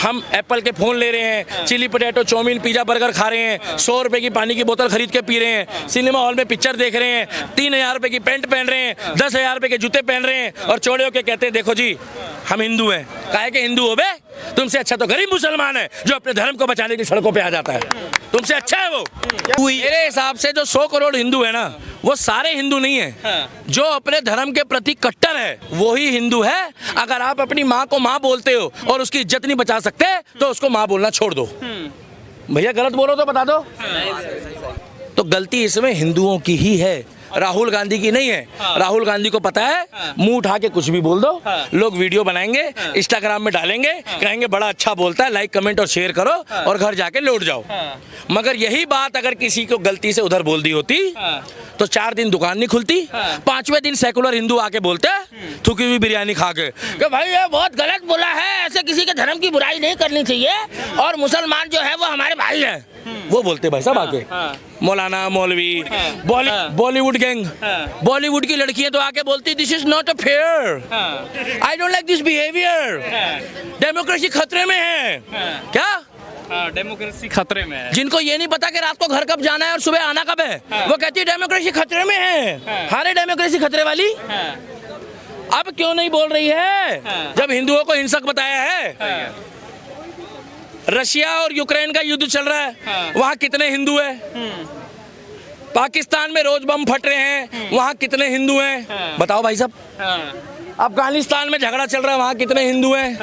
हम एप्पल के फ़ोन ले रहे हैं, chilli potato, chowmein, pizza, burger खा रहे हैं, 100 रुपये की पानी की बोतल खरीद के पी रहे हैं, सिनेमा हॉल में पिक्चर देख रहे हैं, 3000 रुपये की पैंट पहन रहे हैं, 10,000 रुपये के जूते पहन रहे हैं और चौड़े होकर कहते हैं देखो जी हम हिंदू हैं। काहे के हिंदू हो बे? तुमसे अच्छा तो गरीब मुसलमान है जो अपने धर्म को बचाने की सड़कों पे आ जाता है। तुमसे अच्छा है वो। मेरे हिसाब से जो 100 करोड़ हिंदू है ना, वो सारे हिंदू नहीं है। जो अपने धर्म के प्रति कट्टर है वो ही हिंदू है। अगर आप अपनी माँ को माँ बोलते हो और उसकी इज्जत नहीं बचा सकते तो उसको माँ बोलना छोड़ दो। भैया गलत बोलो तो बता दो। तो गलती इसमें हिंदुओं की ही है, राहुल गांधी की नहीं है। राहुल गांधी को पता है मुंह उठा के कुछ भी बोल दो, लोग वीडियो बनाएंगे, इंस्टाग्राम में डालेंगे, कहेंगे बड़ा अच्छा बोलता है, लाइक कमेंट और शेयर करो और घर जाके लौट जाओ। मगर यही बात अगर किसी को गलती से उधर बोल दी होती तो 4 दिन दुकान नहीं खुलती, 5वें दिन सेकुलर हिंदू आके बोलते थूकी हुई बिरयानी खा के कि भाई ये बहुत गलत बोला है, ऐसे किसी के धर्म की बुराई नहीं करनी चाहिए और मुसलमान जो है वो हमारे भाई है। वो बोलते भाई साहब आके मौलाना, मौलवी, बॉलीवुड गैंग, बॉलीवुड की लड़कियां तो आके बोलती this is not a fair, I don't like this behaviour, democracy खतरे में है। क्या डेमोक्रेसी खतरे में है? जिनको ये नहीं पता कि रात को घर कब जाना है और सुबह आना कब है, वो कहती है डेमोक्रेसी खतरे में है। हारे डेमोक्रेसी खतरे वाली अब क्यों नहीं बोल रही है जब हिंदुओं को हिंसक बताया है? रशिया और यूक्रेन का युद्ध चल रहा है, वहाँ कितने हिंदू हैं? पाकिस्तान में रोज बम फट रहे हैं, वहाँ कितने हिंदू हैं? बताओ भाई साहब। अफगानिस्तान में झगड़ा चल रहा है, वहाँ कितने हिंदू हैं?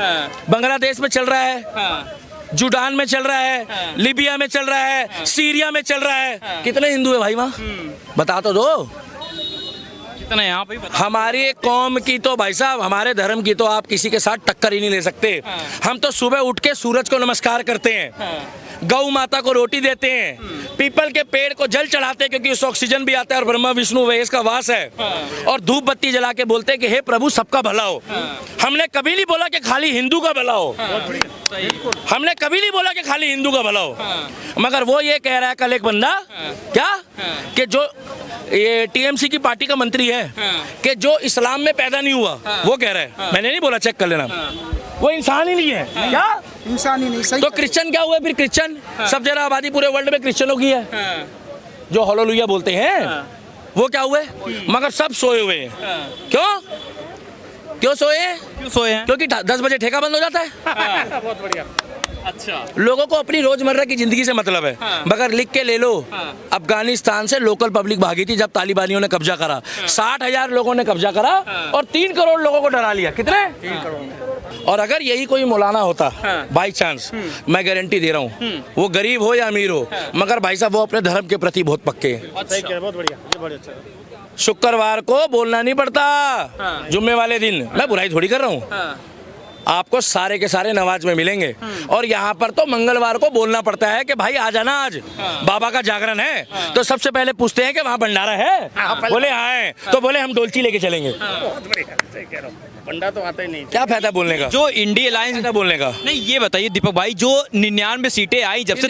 बांग्लादेश में चल रहा है, जूडान में चल रहा है, लीबिया में चल रहा है, सीरिया में चल रहा है, कितने हिंदू है भाई वहाँ? बता तो दो। कितने यहाँ पे? हमारी कौम की तो भाई साहब, हमारे धर्म की तो आप किसी के साथ टक्कर ही नहीं ले सकते। हम तो सुबह उठ के सूरज को नमस्कार करते हैं, गौ माता को रोटी देते हैं, पीपल के पेड़ को जल चढ़ाते हैं क्योंकि उससे ऑक्सीजन भी आता है और ब्रह्मा विष्णु महेश का वास है, और धूप बत्ती जला के बोलते हैं कि हे प्रभु सबका भला हो। हमने कभी नहीं बोला कि खाली हिंदू का भला हो, हमने कभी नहीं बोला कि खाली हिंदू का भला हो। मगर वो ये कह रहा है कल एक बंदा क्या कि जो ये टीएमसी की पार्टी का मंत्री है कि जो इस्लाम में पैदा नहीं हुआ, वो कह रहा है, मैंने नहीं बोला, चेक कर लेना, वो इंसान ही नहीं है। क्या इंसान ही नहीं? सही। तो क्रिश्चियन क्या हुए फिर? क्रिश्चियन सब जगह आबादी पूरे वर्ल्ड में क्रिश्चियनों की है, जो हालेलुया बोलते हैं वो क्या हुए? मगर सब सोए हुए हैं। क्यों सोए हैं? क्योंकि 10 बजे ठेका बंद हो जाता है। बहुत बढ़िया। अच्छा, लोगों को अपनी रोजमर्रा की जिंदगी से मतलब है। मगर लिख के ले लो, अफगानिस्तान से लोकल पब्लिक भागी थी जब तालिबानियों ने कब्जा करा, 60,000 लोगों ने कब्जा करा और 3 करोड़ लोगों को डरा लिया। कितने? 3 करोड़। और अगर यही कोई मौलाना होता बाई चांस, मैं गारंटी दे रहा हूँ, वो गरीब हो या अमीर हो, मगर भाई साहब वो अपने धर्म के प्रति बहुत पक्के हैं। बहुत बढ़िया। शुक्रवार को बोलना नहीं पड़ता, जुम्मे वाले दिन। मैं बुराई थोड़ी कर रहा हूँ, आपको सारे के सारे नमाज में मिलेंगे। और यहाँ पर तो मंगलवार को बोलना पड़ता है कि भाई आ जाना, आज बाबा का जागरण है। तो सबसे पहले पूछते हैं कि वहाँ भंडारा है? बोले हाँ है, तो बोले हम डोलची लेके चलेंगे। पंडा तो आता ही नहीं, क्या फायदा बोलने का? जो इंडिया अलायंस बोलने का नहीं। ये बताइए दीपक भाई, जो 99 सीटें आई जब से,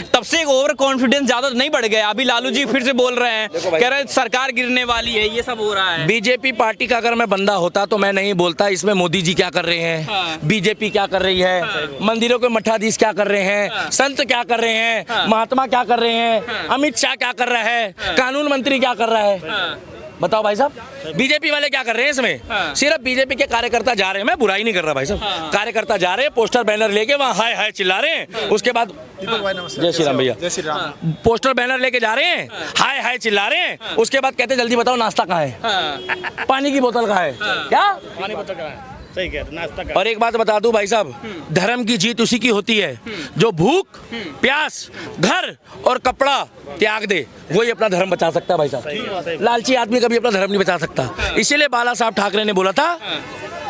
तब से एक ओवर कॉन्फिडेंस ज्यादा नहीं बढ़ गया? अभी लालू जी फिर से बोल रहे हैं, कह रहे हैं सरकार गिरने वाली है, ये सब हो रहा है। बीजेपी पार्टी का अगर मैं बंदा होता तो मैं नहीं बोलता इसमें मोदी जी क्या कर रहे हैं, बीजेपी क्या कर रही है, मंदिरों के मठाधीश क्या कर रहे हैं, संत क्या कर रहे हैं, महात्मा क्या कर रहे हैं, अमित शाह क्या कर रहा है, कानून मंत्री क्या कर रहा है। बताओ भाई साहब, बीजेपी वाले क्या कर रहे हैं इसमें? सिर्फ बीजेपी के कार्यकर्ता जा रहे हैं, मैं बुराई नहीं कर रहा भाई साहब, कार्यकर्ता जा रहे हैं, पोस्टर बैनर लेके वहाँ हाय हाय चिल्ला रहे हैं। उसके बाद जय श्री राम भैया, जय श्री राम, पोस्टर बैनर लेके जा रहे हैं, हाय हाय चिल्ला रहे हैं। उसके बाद कहते जल्दी बताओ नाश्ता कहाँ है, पानी की बोतल कहाँ है, क्या पानी बोतल कहाँ है? सही कह रहे, नाश्ता का। और एक बात बता दूं भाई साहब, धर्म की जीत उसी की होती है जो भूख, प्यास, घर और कपड़ा त्याग दे, वही अपना धर्म बचा सकता है भाई साहब। लालची आदमी कभी अपना धर्म नहीं बचा सकता। इसीलिए बाला साहब ठाकरे ने बोला था,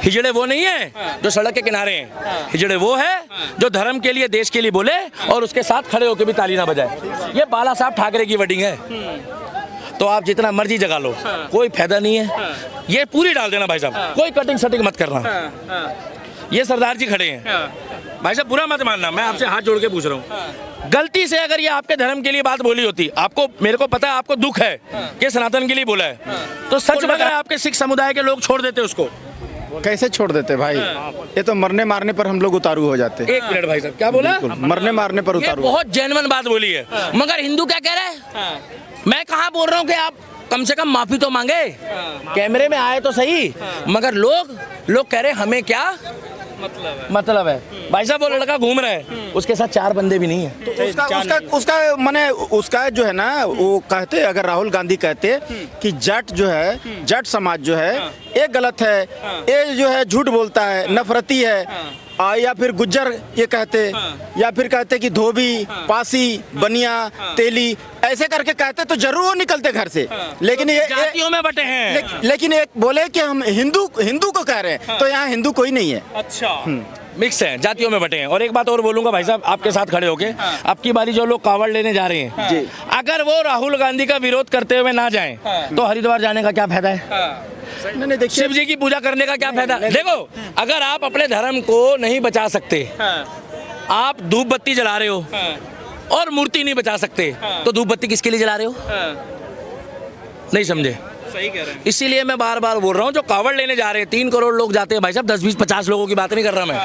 हिजड़े वो नहीं है जो सड़क के किनारे हैं, हिजड़े वो है जो धर्म के लिए, देश के लिए बोले और उसके साथ खड़े होकर भी ताली ना बजाए। ये बाला साहब ठाकरे की वर्डिंग है। तो आप जितना मर्जी जगा लो, कोई फायदा नहीं है। ये पूरी डाल देना भाई साहब, कोई कटिंग शटिंग मत करना। ये सरदार जी खड़े हैं भाई साहब, बुरा मत मानना, मैं आपसे हाथ जोड़ के पूछ रहा हूँ। गलती से अगर ये आपके धर्म के लिए बात बोली होती, आपको, मेरे को पता है आपको दुख है कि सनातन के लिए बोला है, तो सच बताया आपके सिख समुदाय के लोग छोड़ देते उसको। कैसे छोड़ देते भाई? ये तो मरने मारने पर हम लोग उतारू हो जाते। एक मिनट भाई साहब, क्या बोला? बिल्कुल, मरने मारने पर ये उतारू। बहुत जेन्युइन बात बोली है, मगर हिंदू क्या कह रहा है? मैं कहाँ बोल रहा हूँ कि आप कम से कम माफी तो मांगे, कैमरे में आए तो सही, मगर लोग कह रहे हमें क्या मतलब है। भाई साहब वो लड़का घूम रहा है, उसके साथ 4 बंदे भी नहीं है। उसका माने उसका जो है ना, वो कहते अगर राहुल गांधी कहते कि जाट जो है, जाट समाज जो है ये गलत है, ये जो है झूठ बोलता है, नफरती है, या फिर गुज्जर ये कहते, या फिर कहते कि धोबी, पासी, बनिया, तेली, ऐसे करके कहते तो जरूर वो निकलते घर से। लेकिन ये जातियों में बटे हैं। लेकिन एक बोले कि हम हिंदू को कह रहे हैं, तो यहाँ हिंदू कोई नहीं है। अच्छा मिक्स है, जातियों में बटे हैं। और एक बात और बोलूंगा भाई साहब, आपके साथ खड़े होके, अब की बारी जो लोग कावड़ लेने जा रहे हैं, अगर वो राहुल गांधी का विरोध करते हुए ना जाएं, तो हरिद्वार जाने का क्या फायदा है? नहीं देखिए, शिव जी की पूजा करने का क्या फायदा? देखो, अगर आप अपने धर्म को नहीं बचा सकते, आप धूप बत्ती जला रहे हो और मूर्ति नहीं बचा सकते, तो धूप बत्ती किसके लिए जला रहे हो? नहीं समझे? सही कह रहे हैं। इसीलिए मैं बार बार बोल रहा हूँ, जो कावड़ लेने जा रहे हैं, 3 करोड़ लोग जाते हैं भाई साहब, 10, 20, 50 लोगों की बात नहीं कर रहा मैं।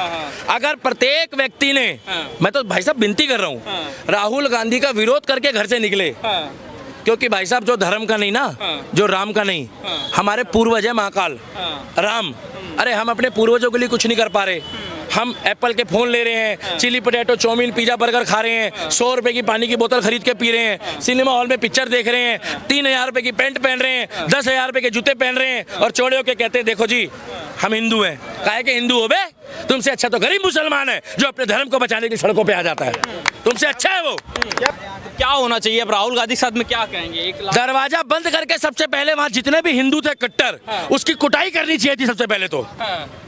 अगर प्रत्येक व्यक्ति ने, मैं तो भाई साहब विनती कर रहा हूँ, राहुल गांधी का विरोध करके घर से निकले, क्योंकि भाई साहब जो धर्म का नहीं ना, जो राम का नहीं, हमारे पूर्वज है महाकाल राम। अरे हम अपने पूर्वजों के लिए कुछ नहीं कर पा रहे। हम एप्पल के फोन ले रहे हैं, chilli potato, chowmein, pizza, burger खा रहे हैं, 100 रुपए की पानी की बोतल खरीद के पी रहे हैं, सिनेमा हॉल में पिक्चर देख रहे हैं, 3000 रुपए की पैंट पहन रहे हैं, 10,000 रुपए के जूते पहन रहे हैं, और चौड़े होके कहते हैं देखो जी हम हिंदू हैं। काहे के हिंदू हो बे? तुमसे अच्छा तो गरीब मुसलमान है जो अपने धर्म को बचाने की सड़कों पे आ जाता है। तुमसे अच्छा है वो। क्या होना चाहिए अब राहुल गांधी के साथ में, क्या कहेंगे? 1 लाख दरवाजा बंद करके सबसे पहले वहां जितने भी हिंदू थे कट्टर, उसकी कुटाई करनी चाहिए थी सबसे पहले तो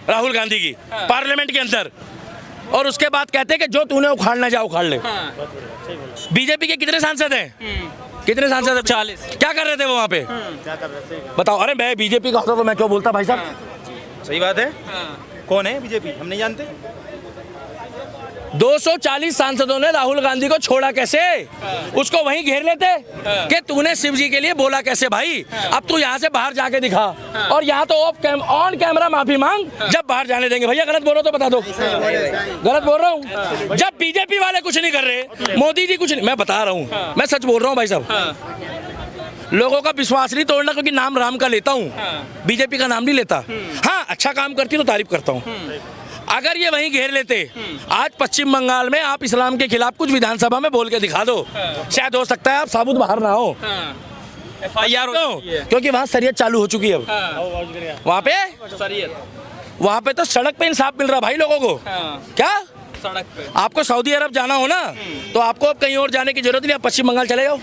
राहुल गांधी की, पार्लियामेंट के अंदर। और उसके बाद कहते हैं कि जो तूने उखाड़ना जा उखाड़ ले। बीजेपी के कितने सांसद हैं? कितने सांसद? 40। क्या कर रहे थे वो वहाँ पे? बताओ। अरे मैं बीजेपी का होता तो मैं क्यों बोलता भाई साहब? सही बात है। कौन है बीजेपी, हम नहीं जानते। 240 सांसदों ने राहुल गांधी को छोड़ा कैसे? उसको वहीं घेर लेते कि तूने शिव जी के लिए बोला कैसे भाई? अब तू यहाँ से बाहर जाके दिखा, और यहाँ तो ऑन कैमरा माफी मांग, जब बाहर जाने देंगे। भैया गलत बोल रहा हो तो बता दो, गलत बोल रहा हूँ। जब बीजेपी वाले कुछ नहीं कर रहे, मोदी जी कुछ नहीं, मैं बता रहा हूँ, मैं सच बोल रहा हूँ भाई साहब। लोगों का विश्वास नहीं तोड़ना, क्योंकि नाम राम का लेता हूँ, बीजेपी का नाम नहीं लेता। हाँ, अच्छा काम करती तो तारीफ करता हूँ। अगर ये वहीं घेर लेते, आज पश्चिम बंगाल में आप इस्लाम के खिलाफ कुछ विधानसभा में बोल के दिखा दो, शायद हो सकता है आप साबुत बाहर ना हो। FIR क्योंकि वहाँ शरीयत चालू हो चुकी है अब। वहाँ पे तो सड़क पे इंसाफ मिल रहा भाई लोगों को। क्या सड़क पे आपको सऊदी अरब जाना हो ना, तो आपको अब कहीं और जाने की जरूरत नहीं, आप पश्चिम बंगाल चले जाओ।